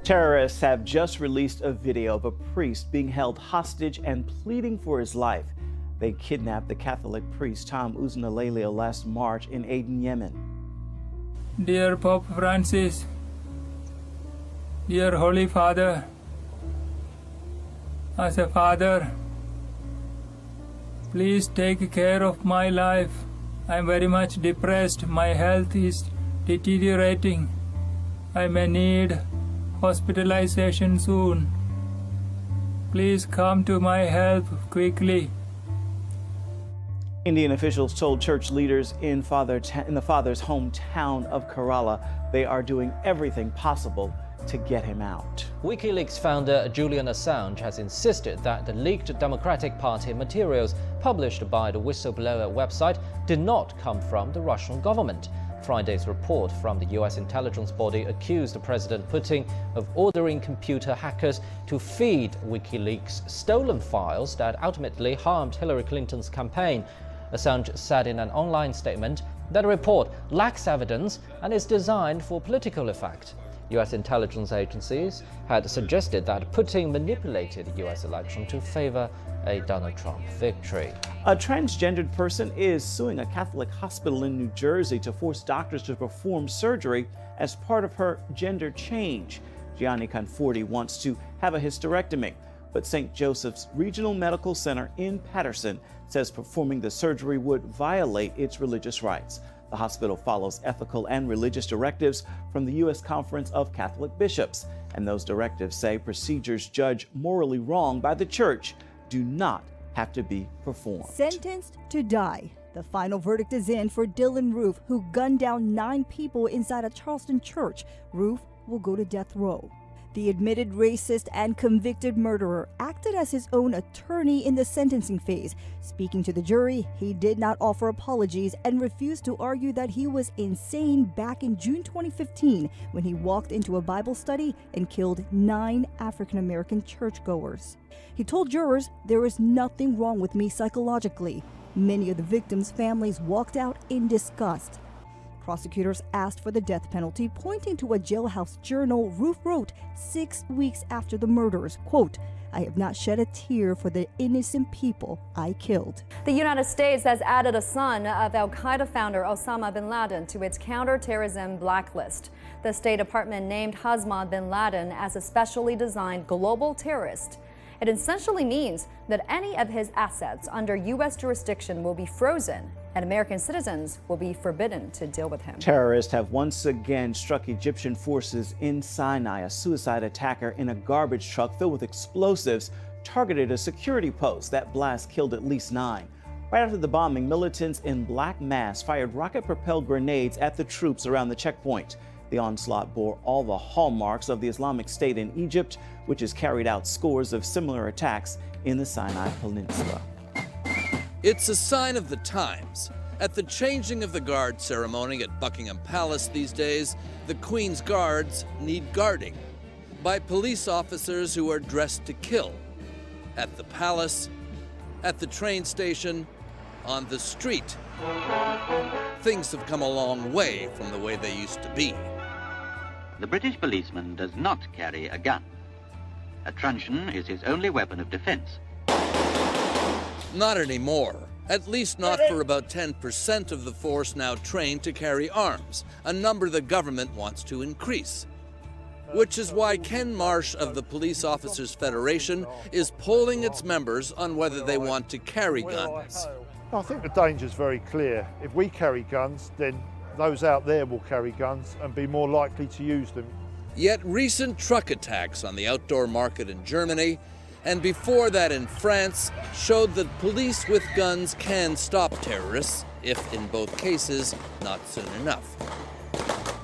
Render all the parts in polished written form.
Terrorists have just released a video of a priest being held hostage and pleading for his life. They kidnapped the Catholic priest Tom Uznalelio last March in Aden, Yemen. Dear Pope Francis, dear Holy Father, as a father, please take care of my life. I am very much depressed. My health is deteriorating. I may need hospitalization soon. Please come to my help quickly. Indian officials told church leaders in the father's hometown of Kerala they are doing everything possible to get him out. WikiLeaks founder Julian Assange has insisted that the leaked Democratic Party materials published by the whistleblower website did not come from the Russian government. Friday's report from the US intelligence body accused President Putin of ordering computer hackers to feed WikiLeaks stolen files that ultimately harmed Hillary Clinton's campaign. Assange said in an online statement that the report lacks evidence and is designed for political effect. US intelligence agencies had suggested that Putin manipulated the US election to favor a Donald Trump victory. A transgendered person is suing a Catholic hospital in New Jersey to force doctors to perform surgery as part of her gender change. Gianni Conforti wants to have a hysterectomy, but St. Joseph's Regional Medical Center in Paterson says performing the surgery would violate its religious rights. The hospital follows ethical and religious directives from the U.S. Conference of Catholic Bishops, and those directives say procedures judged morally wrong by the church do not have to be performed. Sentenced to die. The final verdict is in for Dylan Roof, who gunned down 9 people inside a Charleston church. Roof will go to death row. The admitted racist and convicted murderer acted as his own attorney in the sentencing phase. Speaking to the jury, he did not offer apologies and refused to argue that he was insane back in June 2015 when he walked into a Bible study and killed 9 African-American churchgoers. He told jurors, "There is nothing wrong with me psychologically." Many of the victims' families walked out in disgust. Prosecutors asked for the death penalty, pointing to a jailhouse journal Roof wrote 6 weeks after the murders, quote, "I have not shed a tear for the innocent people I killed." The United States has added a son of al-Qaeda founder Osama bin Laden to its counterterrorism blacklist. The State Department named Osama bin Laden as a specially designed global terrorist. It essentially means that any of his assets under U.S. jurisdiction will be frozen, and American citizens will be forbidden to deal with him. Terrorists have once again struck Egyptian forces in Sinai. A suicide attacker in a garbage truck filled with explosives targeted a security post. That blast killed at least 9. Right after the bombing, militants in black masks fired rocket-propelled grenades at the troops around the checkpoint. The onslaught bore all the hallmarks of the Islamic State in Egypt, which has carried out scores of similar attacks in the Sinai Peninsula. It's a sign of the times. At the changing of the guard ceremony at Buckingham Palace these days, the Queen's guards need guarding by police officers who are dressed to kill. At the palace, at the train station, on the street. Things have come a long way from the way they used to be. The British policeman does not carry a gun. A truncheon is his only weapon of defense. Not anymore. At least not for about 10% of the force now trained to carry arms, a number the government wants to increase. Which is why Ken Marsh of the Police Officers Federation is polling its members on whether they want to carry guns. I think the danger's very clear. If we carry guns, then those out there will carry guns and be more likely to use them. Yet recent truck attacks on the outdoor market in Germany, and before that in France, showed that police with guns can stop terrorists, if in both cases, not soon enough.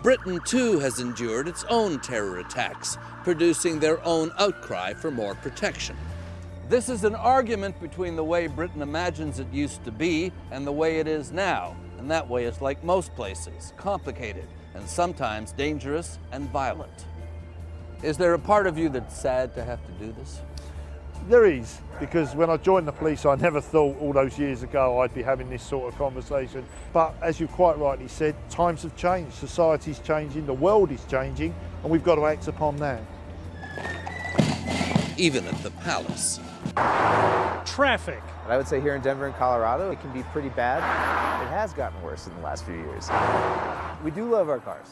Britain too has endured its own terror attacks, producing their own outcry for more protection. This is an argument between the way Britain imagines it used to be and the way it is now. And that way is like most places, complicated and sometimes dangerous and violent. Is there a part of you that's sad to have to do this? There is, because when I joined the police, I never thought all those years ago I'd be having this sort of conversation. But as you quite rightly said, times have changed, society's changing, the world is changing, and we've got to act upon that. even at the palace. Traffic. I would say here in Denver and Colorado, it can be pretty bad. It has gotten worse in the last few years. We do love our cars.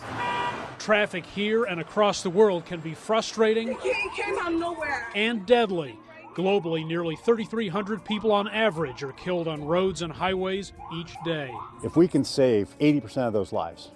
Traffic here and across the world can be frustrating and deadly. Globally, nearly 3,300 people on average are killed on roads and highways each day. If we can save 80% of those lives,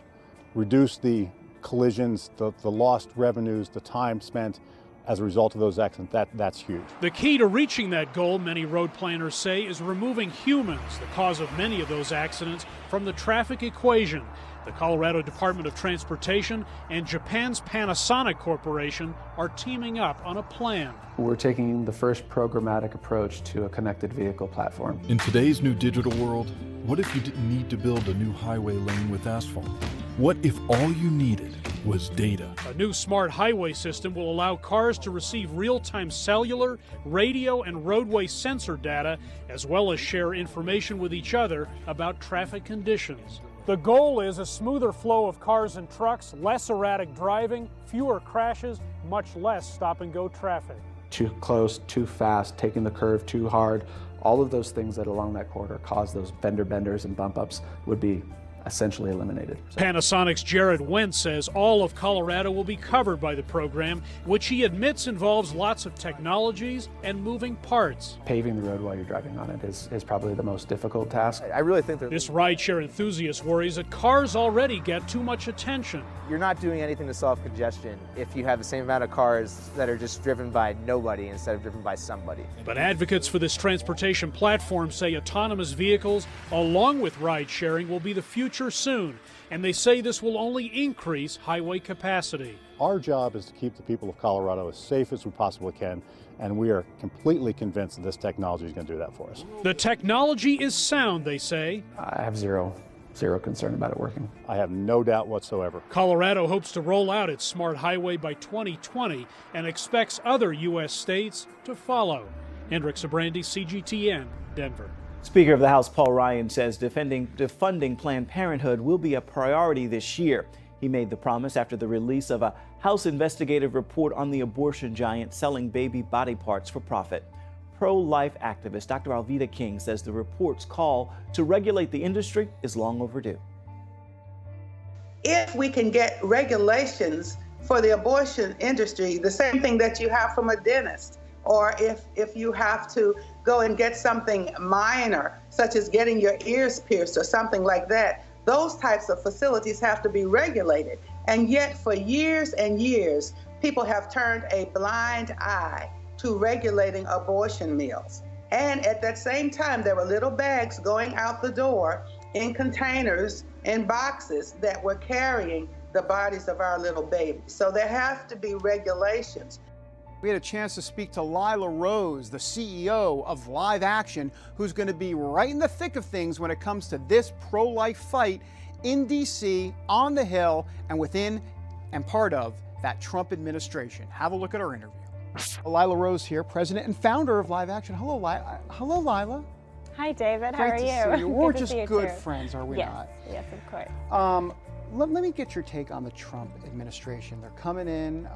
reduce the collisions, the lost revenues, the time spent as a result of those accidents, that's huge. The key to reaching that goal, many road planners say, is removing humans, the cause of many of those accidents, from the traffic equation. The Colorado Department of Transportation and Japan's Panasonic Corporation are teaming up on a plan. We're taking the first programmatic approach to a connected vehicle platform. In today's new digital world, what if you didn't need to build a new highway lane with asphalt? What if all you needed was data? A new smart highway system will allow cars to receive real-time cellular, radio, and roadway sensor data, as well as share information with each other about traffic conditions. The goal is a smoother flow of cars and trucks, less erratic driving, fewer crashes, much less stop-and-go traffic. Too close, too fast, taking the curve too hard, all of those things that along that corridor cause those fender benders and bump ups would be essentially eliminated. Panasonic's Jared Wentz says all of Colorado will be covered by the program, which he admits involves lots of technologies and moving parts. Paving the road while you're driving on it is probably the most difficult task. I really think that This rideshare enthusiast worries that cars already get too much attention. you're not doing anything to solve congestion if you have the same amount of cars that are just driven by nobody instead of driven by somebody. But advocates for this transportation platform say autonomous vehicles, along with ride sharing, will be the future soon, and they say this will only increase highway capacity. Our job is to keep the people of Colorado as safe as we possibly can, and we are completely convinced that this technology is going to do that for us. The technology is sound, they say. I have zero concern about it working. I have no doubt whatsoever. Colorado hopes to roll out its smart highway by 2020 and expects other U.S. states to follow. Hendrik Sabrandi, CGTN, Denver. Speaker of the House Paul Ryan says defunding Planned Parenthood will be a priority this year. He made the promise after the release of a House investigative report on the abortion giant selling baby body parts for profit. Pro-life activist Dr. Alveda King says the report's call to regulate the industry is long overdue. If we can get regulations for the abortion industry, the same thing that you have from a dentist, or if you have to go and get something minor, such as getting your ears pierced or something like that, those types of facilities have to be regulated. And yet for years and years, people have turned a blind eye to regulating abortion mills. And at that same time, there were little bags going out the door in containers, in boxes that were carrying the bodies of our little babies. So there have to be regulations. We had a chance to speak to Lila Rose, the CEO of Live Action, who's going to be right in the thick of things when it comes to this pro-life fight in D.C., on the Hill, and within and part of that Trump administration. Have a look at our interview. Lila Rose here, president and founder of Live Action. Hello, Lila. Hello, Lila. Hi, David. How are you? Great to see you. We're Good to just see you good too. friends, are we not? Yes, of course. Let me get your take on the Trump administration. They're coming in.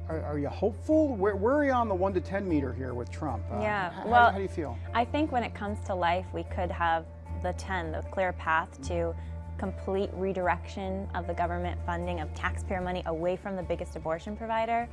Are you hopeful? Where are you on the 1 to 10 meter here with Trump? Well, how do you feel? I think when it comes to life, we could have the 10, the clear path to complete redirection of the government funding of taxpayer money away from the biggest abortion provider.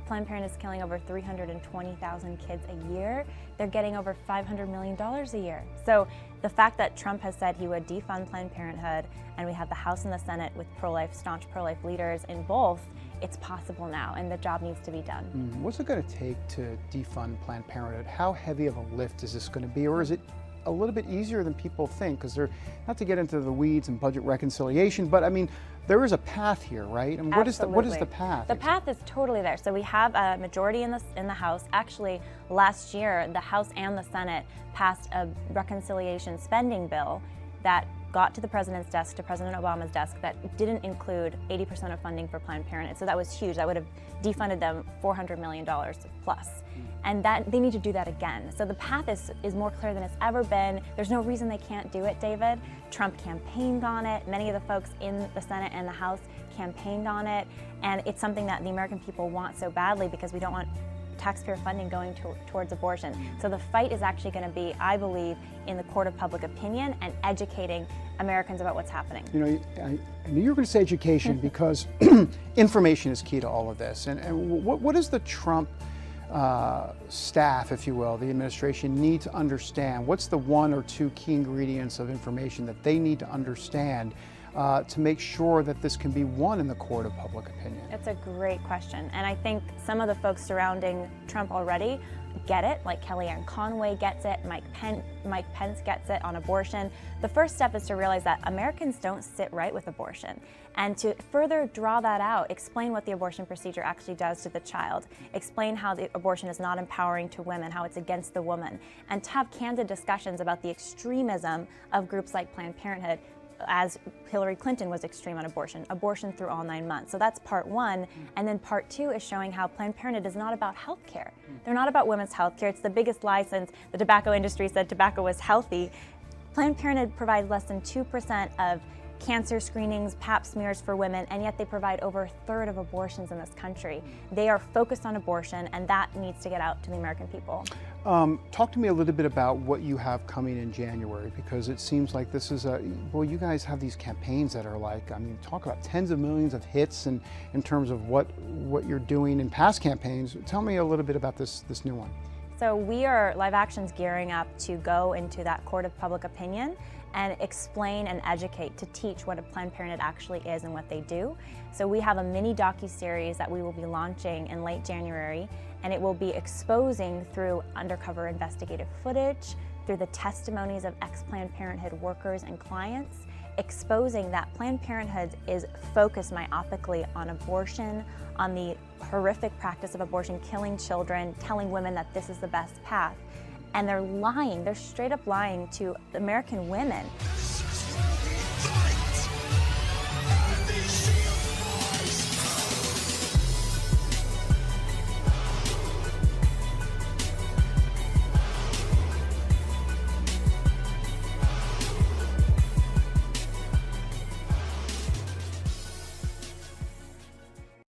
Planned Parenthood is killing over 320,000 kids a year. They're getting over $500 million a year. So the fact that Trump has said he would defund Planned Parenthood, and we have the House and the Senate with pro-life, staunch pro-life leaders in both, it's possible now, and the job needs to be done. What's it going to take to defund Planned Parenthood? How heavy of a lift is this going to be, or is it a little bit easier than people think? Because they're, not to get into the weeds and budget reconciliation, but I mean, there is a path here, right? I mean, what is the path? The path is totally there. So we have a majority in the House. Actually, last year, the House and the Senate passed a reconciliation spending bill that got to the president's desk, to President Obama's desk, that didn't include 80% of funding for Planned Parenthood. So that was huge. That would have defunded them $400 million plus. And that they need to do that again. So the path is more clear than it's ever been. There's no reason they can't do it, David. Trump campaigned on it. Many of the folks in the Senate and the House campaigned on it, and it's something that the American people want so badly because we don't want taxpayer funding going towards abortion. So the fight is actually going to be, I believe, in the court of public opinion and educating Americans about what's happening. You know, I knew you were going to say education because information is key to all of this. And what does the Trump staff, if you will, the administration, need to understand? What's the 1 or 2 key ingredients of information that they need to understand to make sure that this can be won in the court of public opinion? It's a great question. And I think some of the folks surrounding Trump already get it, like Kellyanne Conway gets it, Mike Pence gets it on abortion. The first step is to realize that Americans don't sit right with abortion. And to further draw that out, explain what the abortion procedure actually does to the child, explain how the abortion is not empowering to women, how it's against the woman, and to have candid discussions about the extremism of groups like Planned Parenthood, as Hillary Clinton was extreme on abortion through all 9 months. So that's part 1. And then part 2 is showing how Planned Parenthood is not about health care. They're not about women's health care. It's the biggest lie since the tobacco industry said tobacco was healthy. Planned Parenthood provides less than 2% of cancer screenings, pap smears for women, and yet they provide over 1/3 of abortions in this country. They are focused on abortion, and that needs to get out to the American people. Talk to me a little bit about what you have coming in January, because it seems like this is well, you guys have these campaigns that are like, I mean, talk about tens of millions of hits and in terms of what you're doing in past campaigns. Tell me a little bit about this new one. So Live Action's gearing up to go into that court of public opinion and explain and educate, to teach what a Planned Parenthood actually is and what they do. So we have a mini docu-series that we will be launching in late January, and it will be exposing through undercover investigative footage, through the testimonies of ex-Planned Parenthood workers and clients, exposing that Planned Parenthood is focused myopically on abortion, on the horrific practice of abortion, killing children, telling women that this is the best path. And they're lying, they're straight up lying to American women,